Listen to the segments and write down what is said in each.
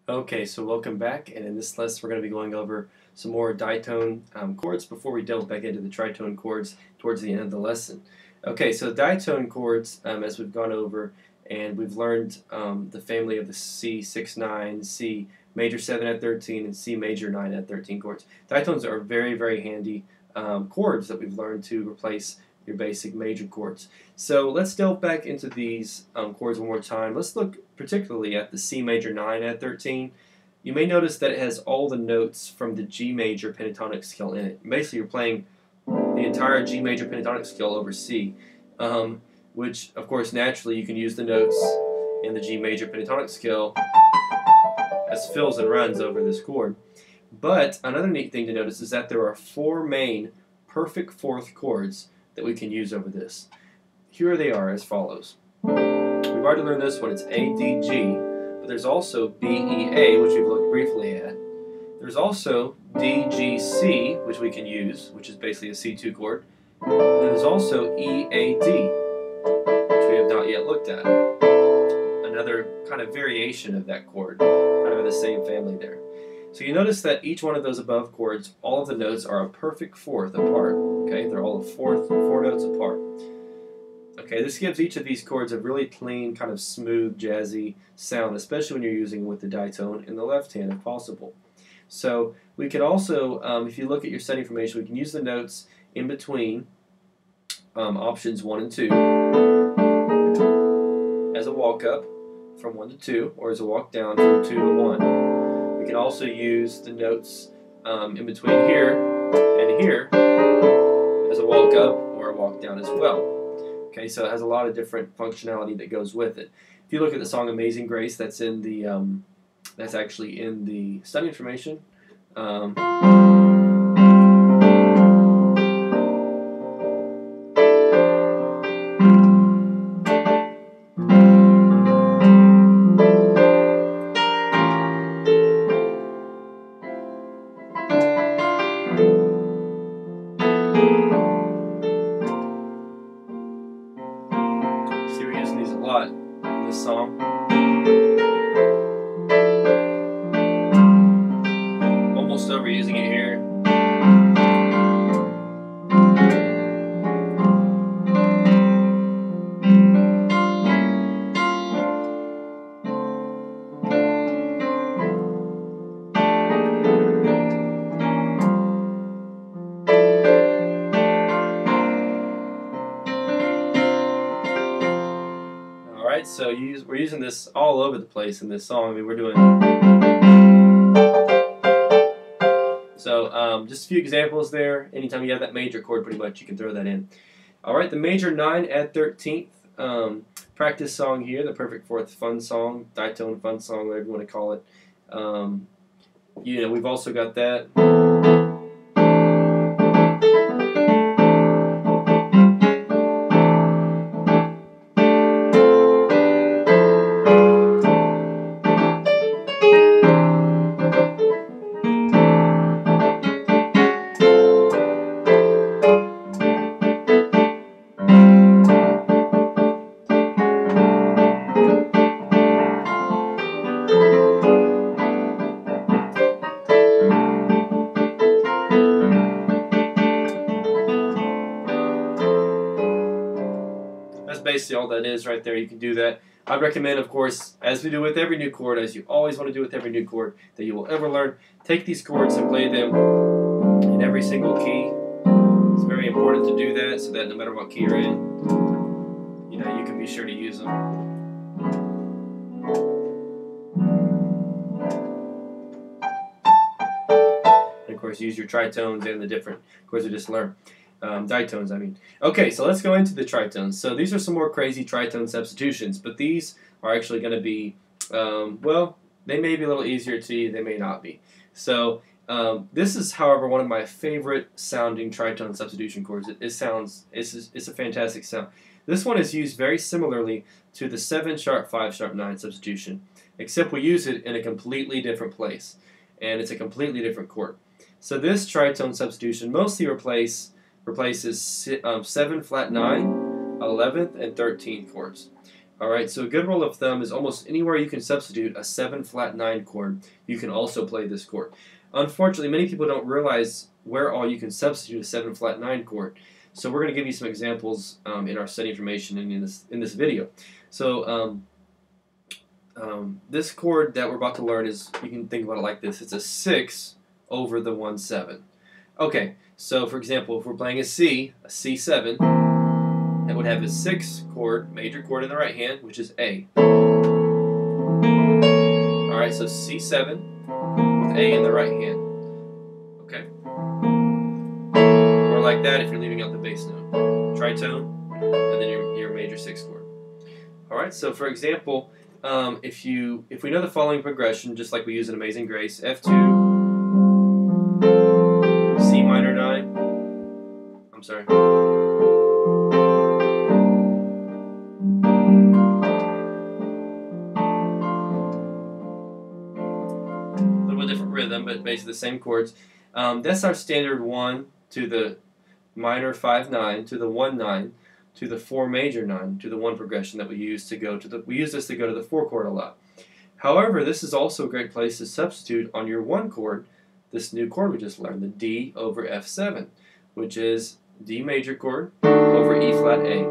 Okay, so welcome back, and in this lesson we're going to be going over some more ditone chords before we delve back into the tritone chords towards the end of the lesson. Okay, so ditone chords, as we've gone over, and we've learned the family of the C6-9, C major 7 at 13, and C major 9 at 13 chords. Ditones are very, very handy chords that we've learned to replace your basic major chords. So let's delve back into these chords one more time. Let's look particularly at the C major 9 at 13. You may notice that it has all the notes from the G major pentatonic scale in it. Basically, you're playing the entire G major pentatonic scale over C, which, of course, naturally you can use the notes in the G major pentatonic scale as fills and runs over this chord. But another neat thing to notice is that there are four main perfect fourth chords that we can use over this. Here they are as follows. We've already learned this one, it's A, D, G, but there's also B, E, A, which we've looked briefly at. There's also D, G, C, which we can use, which is basically a C2 chord. And there's also E, A, D, which we have not yet looked at. Another kind of variation of that chord, kind of in the same family there. So you notice that each one of those above chords, all of the notes are a perfect fourth apart. Okay, they're all four notes apart. Okay, this gives each of these chords a really clean, kind of smooth, jazzy sound, especially when you're using with the ditone in the left hand if possible. So we can also, if you look at your setting formation, we can use the notes in between options 1 and 2 as a walk up from 1 to 2, or as a walk down from 2 to 1. We can also use the notes in between here and here as a walk up or a walk down as well. Okay, so it has a lot of different functionality that goes with it. If you look at the song "Amazing Grace," that's in the that's actually in the study information. See, we're using these a lot in this song. Almost overusing it here. Alright, so we're using this all over the place in this song. I mean, we're doing... So, just a few examples there. Anytime you have that major chord, pretty much, you can throw that in. Alright, the major 9 at 13th practice song here, the perfect fourth fun song, ditone fun song, whatever you want to call it. You know, we've also got that. That's basically all that is right there. You can do that. I'd recommend, of course, as we do with every new chord, as you always want to do with every new chord that you will ever learn, take these chords and play them in every single key. It's very important to do that so that no matter what key you're in, you know, you can be sure to use them. And of course, use your tritones and the different chords we just learned. Ditones, I mean. Okay, so let's go into the tritones. So these are some more crazy tritone substitutions, but these are actually going to be, well, they may be a little easier to you, they may not be. So this is, however, one of my favorite sounding tritone substitution chords. It's a fantastic sound. This one is used very similarly to the 7 sharp 5 sharp 9 substitution, except we use it in a completely different place, and it's a completely different chord. So this tritone substitution mostly replaces 7 flat 9, 11th, and 13th chords. Alright, so a good rule of thumb is almost anywhere you can substitute a 7 flat 9 chord, you can also play this chord. Unfortunately, many people don't realize where all you can substitute a 7 flat 9 chord. So we're going to give you some examples in our study information and in this video. So this chord that we're about to learn is, you can think about it like this. It's a 6 over the 1/7. Okay, so for example, if we're playing a C7, that would have a 6 chord, major chord in the right hand, which is A. Alright, so C7 with A in the right hand. Okay. Or like that if you're leaving out the bass note. Tritone, and then your major 6 chord. Alright, so for example, if we know the following progression, just like we use in Amazing Grace, F2, C minor 9, I'm sorry. Different rhythm, but basically the same chords. That's our standard 1 to the minor 5/9 to the 1/9 to the 4 major 9 to the 1 progression that we use to go to the. We use this to go to the 4 chord a lot. However, this is also a great place to substitute on your 1 chord. This new chord we just learned, the D over F7, which is D major chord over E flat A,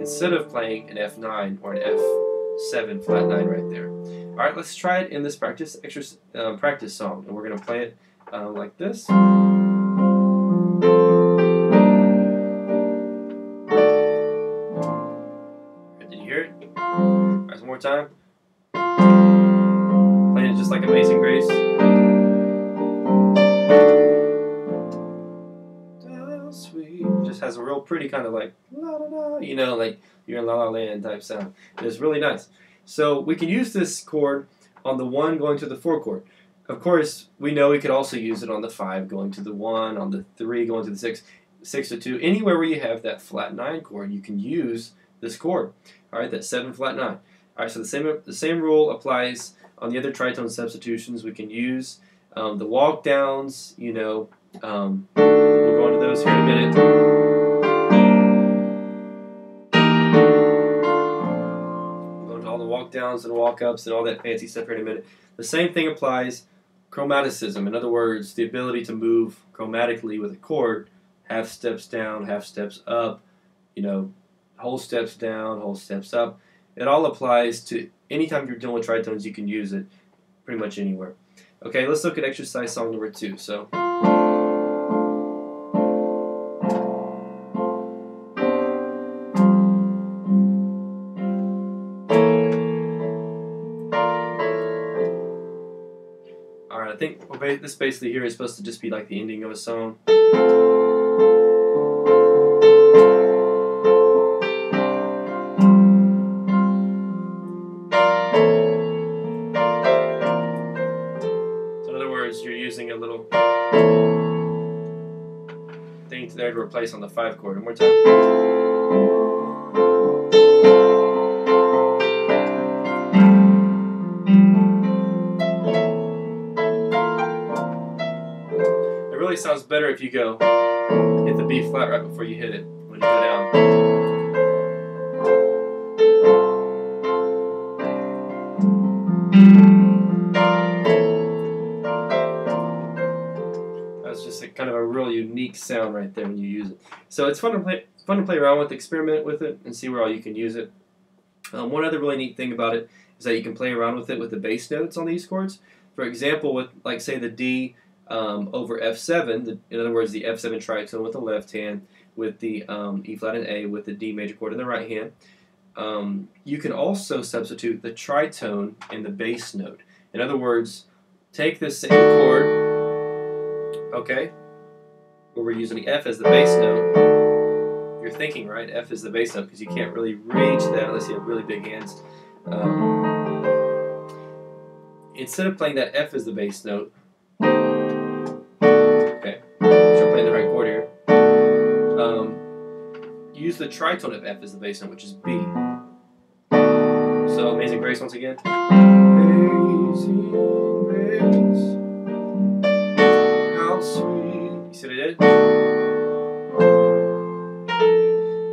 instead of playing an F9 or an F7 flat 9 right there. Alright, let's try it in this practice song, and we're going to play it like this. Did you hear it? Alright, one more time. Playing it just like Amazing Grace. Oh, sweet. Just has a real pretty kind of like la la la, you know, like you're in La La Land type sound. It's really nice. So we can use this chord on the 1 going to the 4 chord. Of course, we know we could also use it on the 5 going to the 1, on the 3 going to the 6, 6 to 2. Anywhere where you have that flat 9 chord, you can use this chord. Alright, that 7 flat 9. Alright, so the same rule applies on the other tritone substitutions. We can use the walk downs, you know, we'll go into those here in a minute. Walk downs and walk ups and all that fancy stuff here in a minute. The same thing applies chromaticism. In other words, the ability to move chromatically with a chord, half steps down, half steps up, you know, whole steps down, whole steps up. It all applies to anytime you're dealing with tritones, you can use it pretty much anywhere. Okay, let's look at exercise song number 2. So I think this basically here is supposed to just be like the ending of a song. It So in other words, you're using a little thing there to replace on the 5 chord. One more time. It really sounds better if you go hit the B flat right before you hit it when you go down. That's just kind of a real unique sound right there when you use it. So it's fun to play around with, experiment with it, and see where all you can use it. One other really neat thing about it is that you can play around with it with the bass notes on these chords. For example, with like say the D over F7, in other words, the F7 tritone with the left hand, with the E flat and A with the D major chord in the right hand. You can also substitute the tritone in the bass note. In other words, take this same chord, okay, where we're using the F as the bass note. You're thinking, right? F is the bass note because you can't really reach that unless you have really big hands. Instead of playing that F as the bass note, okay, so we're playing the right chord here. Use the tritone of F as the bass note, which is B. So Amazing Grace once again. Amazing Grace, how sweet. You see what I did?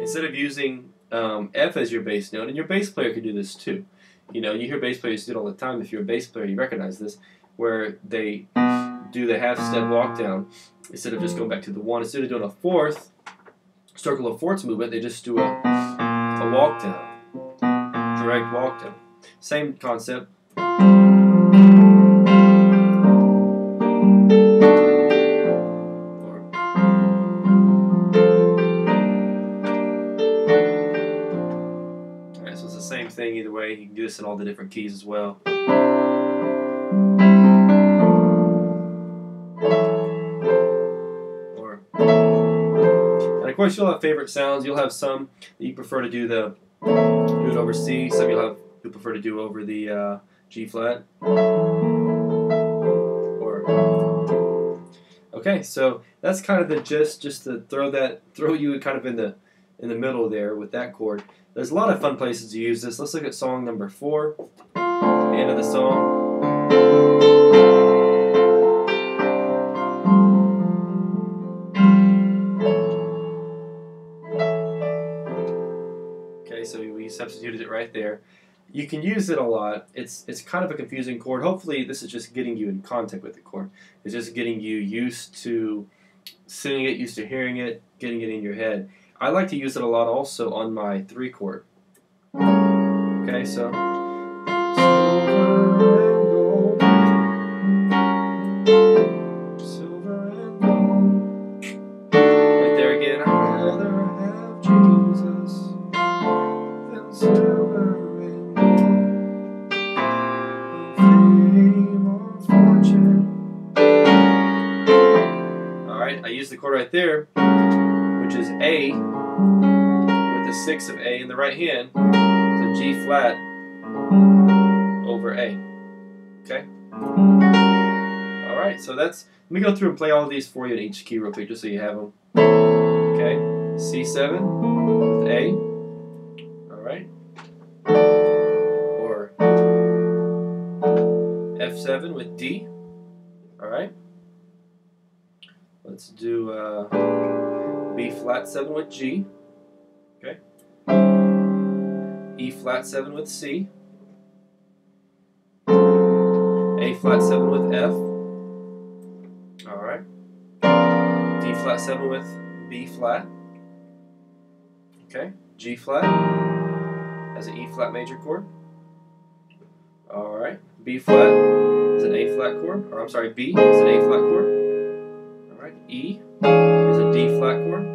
Instead of using F as your bass note, and your bass player can do this too. You know, you hear bass players do it all the time. If you're a bass player, you recognize this, where they do the half-step walk down instead of just going back to the 1. Instead of doing a fourth, circle of fourths movement, they just do a walk down, direct walk down. Same concept. Alright, so it's the same thing either way. You can do this in all the different keys as well. And of course, you'll have favorite sounds. You'll have some that you prefer to do it over C. Some you'll prefer to do over the G flat. Okay, so that's kind of the gist. Just to throw you kind of in the middle there with that chord. There's a lot of fun places to use this. Let's look at song number 4. The end of the song. So we substituted it right there. You can use it a lot. It's kind of a confusing chord. Hopefully this is just getting you in contact with the chord. It's just getting you used to singing it, used to hearing it, getting it in your head. I like to use it a lot also on my 3 chord. Okay, so silver and gold. Right there again. I'd rather have Jesus. Silver and gold, fame or fortune. Alright, I used the chord right there, which is A, with the 6 of A in the right hand, so G flat over A. Okay? Alright, so let me go through and play all of these for you in each key real quick, just so you have them. Okay, C7 with A. Right? Or F7 with D. Alright? Let's do B flat 7 with G. Okay? E flat 7 with C. A flat 7 with F. Alright? D flat 7 with B flat. Okay? G flat as an E flat major chord. Alright, B flat is an A flat chord, or I'm sorry, B is an A flat chord. Alright, E is a D flat chord.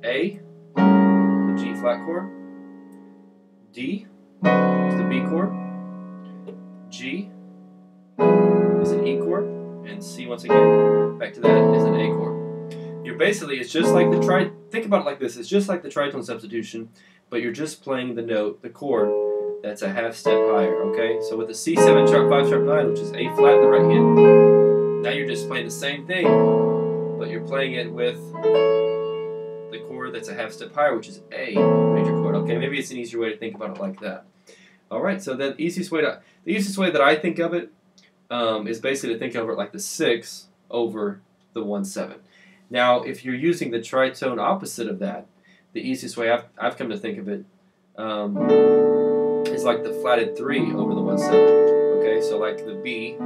A, the G flat chord. D is the B chord. G is an E chord. And C, once again, back to that, is an A chord. You're basically, it's just like think about it like this, it's just like the tritone substitution, but you're just playing the note, the chord, that's a half step higher, okay? So with the C7 sharp 5 sharp 9, which is A flat in the right hand, now you're just playing the same thing, but you're playing it with the chord that's a half step higher, which is A major chord, okay? Maybe it's an easier way to think about it like that. Alright, so the easiest way that I think of it is basically to think of it like the 6 over the 1/7. Now, if you're using the tritone opposite of that, the easiest way I've come to think of it is like the flatted 3 over the 1/7. Okay, so like the B.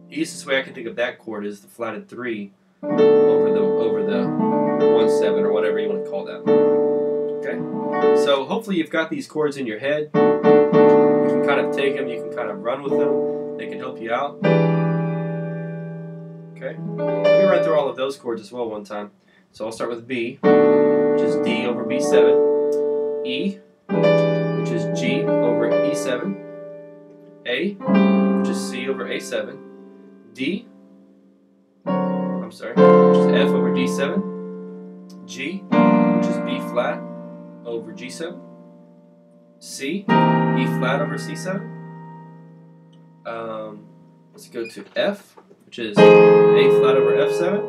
The easiest way I can think of that chord is the flatted 3 over the 1/7 or whatever you want to call that. Okay, so hopefully you've got these chords in your head. You can kind of take them, you can kind of run with them. They can help you out. Okay, let me run through all of those chords as well one time. So I'll start with B, which is D over B7. E, which is G over E7. A, which is C over A7. D, which is F over D7. G, which is B flat over G7. C, E flat over C7. Let's go to F, which is A flat over F7.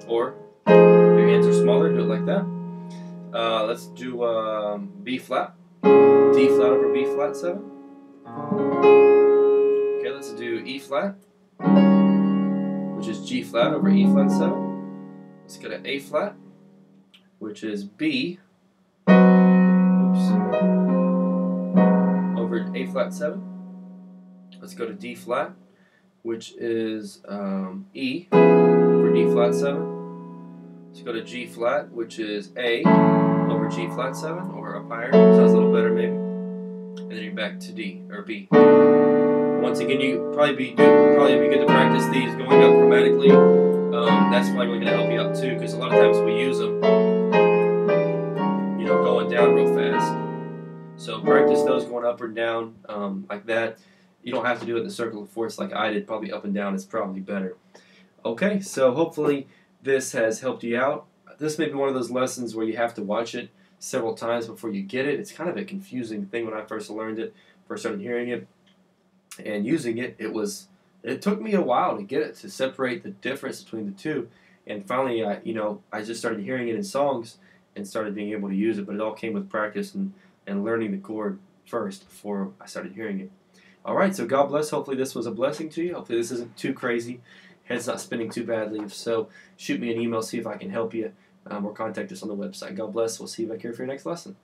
Or, if your hands are smaller, do it like that. Let's do B flat. D flat over B flat 7. let's do E flat, which is G flat over E flat 7. Let's go to A flat, which is B, over A flat 7. Let's go to D flat, which is E for D flat 7. Let's go to G flat, which is A over G flat 7, or up higher. Sounds a little better maybe. And then you're back to D or B. Once again, you probably be good to practice these going up chromatically. That's probably really going to help you out too, because a lot of times we use them, going down real fast. So practice those going up or down like that. You don't have to do it in the circle of fourths like I did. Probably up and down is probably better. Okay, so hopefully this has helped you out. This may be one of those lessons where you have to watch it several times before you get it. It's kind of a confusing thing when I first learned it, first started hearing it and using it. It took me a while to get it, to separate the difference between the two. And finally, I just started hearing it in songs and started being able to use it. But it all came with practice and learning the chord first before I started hearing it. All right, so God bless. Hopefully this was a blessing to you. Hopefully this isn't too crazy. Head's not spinning too badly. If so, shoot me an email, see if I can help you, or contact us on the website. God bless. We'll see you back here for your next lesson.